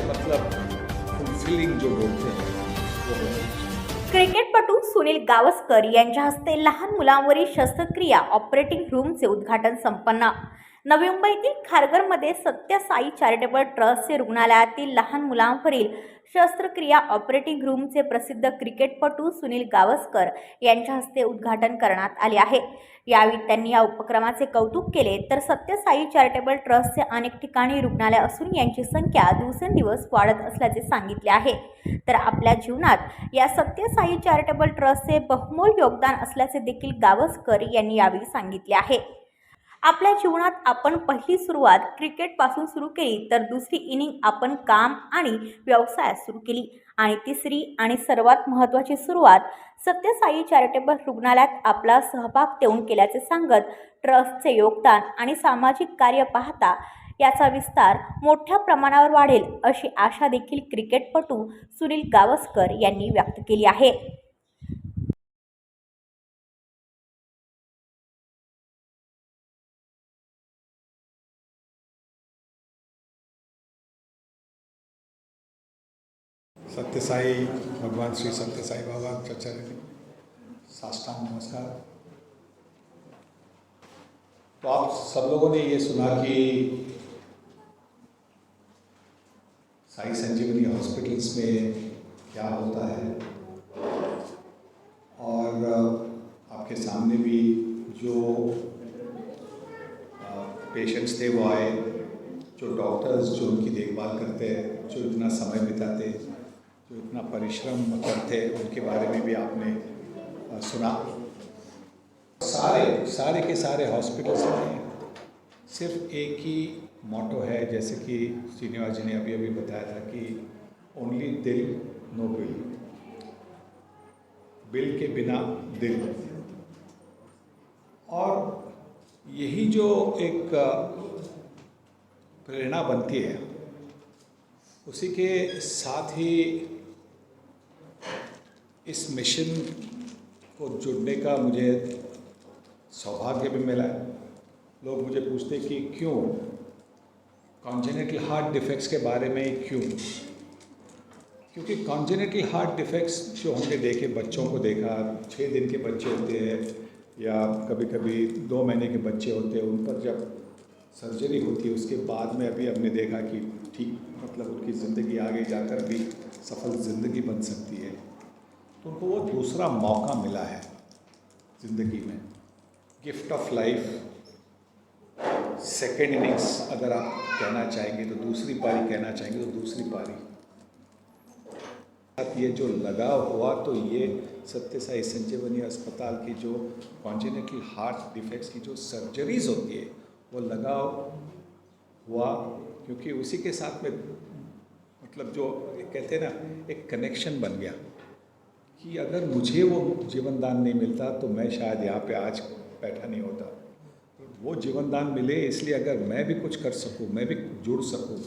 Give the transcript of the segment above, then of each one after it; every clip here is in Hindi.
मतलब फुलफिलिंग जो बोलते हैं वो है। क्रिकेटपटू सुनील गावस्कर यांच्या हस्ते लहान मुलांवरील शस्त्रक्रिया ऑपरेटिंग रूमचे उद्घाटन संपन्न. नवी मुंबईतील खारघरमध्ये सत्य साई चॅरिटेबल ट्रस्टचे रुग्णालयातील लहान मुलांवरील शस्त्रक्रिया ऑपरेटिंग रूमचे प्रसिद्ध क्रिकेटपटू सुनील गावस्कर यांच्या हस्ते उद्घाटन करण्यात आले आहे. यावेळी त्यांनी या उपक्रमाचे कौतुक केले. तर सत्य साई चॅरिटेबल ट्रस्टचे अनेक ठिकाणी रुग्णालय असून यांची संख्या दिवसेंदिवस वाढत असल्याचे सांगितले आहे. तर आपल्या जीवनात या सत्य साई चॅरिटेबल ट्रस्टचे बहुमोल योगदान असल्याचे देखील गावस्कर यांनी यावेळी सांगितले आहे. आपल्या जीवनात आपण पहिली सुरुवात क्रिकेटपासून सुरू केली, तर दुसरी इनिंग आपण काम आणि व्यवसायात सुरू केली आणि तिसरी आणि सर्वात महत्त्वाची सुरुवात सत्य साई चॅरिटेबल रुग्णालयात आपला सहभाग देऊन केल्याचे सांगत ट्रस्टचे योगदान आणि सामाजिक कार्य पाहता याचा विस्तार मोठ्या प्रमाणावर वाढेल अशी आशा देखील क्रिकेटपटू सुनील गावस्कर यांनी व्यक्त केली आहे. सत्य साई भगवान श्री सत्य साई बाबा चरण साष्टांग नमस्कार। तो आप सब लोगों ने ये सुना कि साई संजीवनी हॉस्पिटल्स में क्या होता है, और आपके सामने भी जो पेशेंट्स थे वो आए, जो डॉक्टर्स जो उनकी देखभाल करते हैं, जो इतना समय बिताते, जो इतना परिश्रम करते, उनके बारे में भी आपने सुना। सारे के सारे हॉस्पिटल्स में सिर्फ एक ही मोटो है, जैसे कि श्रीनिवास जी ने अभी बताया था कि ओनली दिल नो बिल, बिल के बिना दिल। और यही जो एक प्रेरणा बनती है, उसी के साथ ही इस मिशन को जुड़ने का मुझे सौभाग्य भी मिला है। लोग मुझे पूछते कि क्यों कॉन्जेनिटल हार्ट डिफेक्ट्स के बारे में, क्यों? क्योंकि कॉन्जेनिटल हार्ट डिफेक्ट्स जो हमने देखे, बच्चों को देखा, 6 दिन के बच्चे होते हैं या कभी कभी 2 महीने के बच्चे होते हैं, उन पर जब सर्जरी होती है उसके बाद में अभी हमने देखा कि ठीक मतलब उनकी ज़िंदगी आगे जाकर भी सफल ज़िंदगी बन सकती है। तो उनको वो दूसरा मौका मिला है ज़िंदगी में, gift of life, second innings अगर आप कहना चाहेंगे तो, दूसरी पारी कहना चाहेंगे तो दूसरी पारी। ये जो लगाव हुआ तो ये सत्य साई संजीवनी अस्पताल की जो कॉन्जेनिटल हार्ट डिफेक्ट्स की जो सर्जरीज होती है वो लगाव हुआ, क्योंकि उसी के साथ में मतलब जो कहते हैं ना, एक कनेक्शन बन गया कि अगर मुझे वो जीवन दान नहीं मिलता तो मैं शायद यहाँ पे आज बैठा नहीं होता। वो जीवन दान मिले इसलिए अगर मैं भी कुछ कर सकूँ, मैं भी जुड़ सकूँ,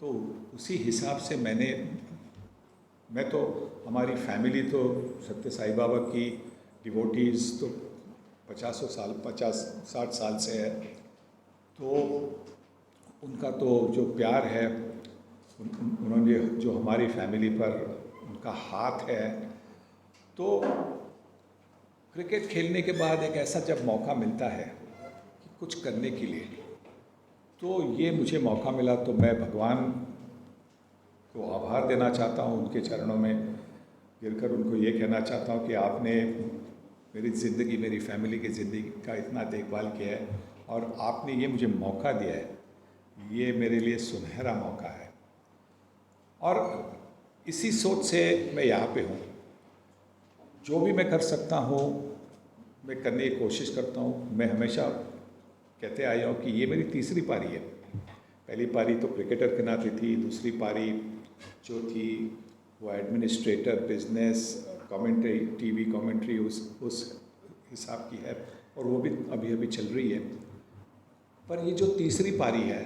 तो उसी हिसाब से मैं तो हमारी फैमिली तो सत्य साई बाबा की डिवोटीज़ तो 50-60 साल से है। तो उनका तो जो प्यार है, उन्होंने जो हमारी फैमिली पर उनका हाथ है, तो क्रिकेट खेलने के बाद एक ऐसा जब मौका मिलता है कि कुछ करने के लिए, तो ये मुझे मौका मिला, तो मैं भगवान को आभार देना चाहता हूँ, उनके चरणों में गिरकर उनको ये कहना चाहता हूँ कि आपने मेरी ज़िंदगी, मेरी फैमिली की ज़िंदगी का इतना देखभाल किया है और आपने ये मुझे मौका दिया है, ये मेरे लिए सुनहरा मौका है। और इसी सोच से मैं यहाँ पे हूँ। जो भी मैं कर सकता हूँ मैं करने की कोशिश करता हूँ। मैं हमेशा कहते आया हूँ कि ये मेरी तीसरी पारी है। पहली पारी तो क्रिकेटर के नाते थी, दूसरी पारी जो थी वो administrator, business, commentary, TV commentary उस हिसाब की है, और वो भी अभी चल रही है। पर ये जो तीसरी पारी है,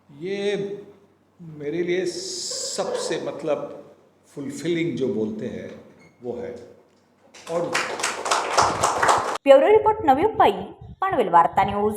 ये मेरे लिए सबसे मतलब फुलफिलिंग जो बोलते हैं वो है। और ब्युरो रिपोर्ट, नवी मुंबई, पनवेल वार्ता न्यूज।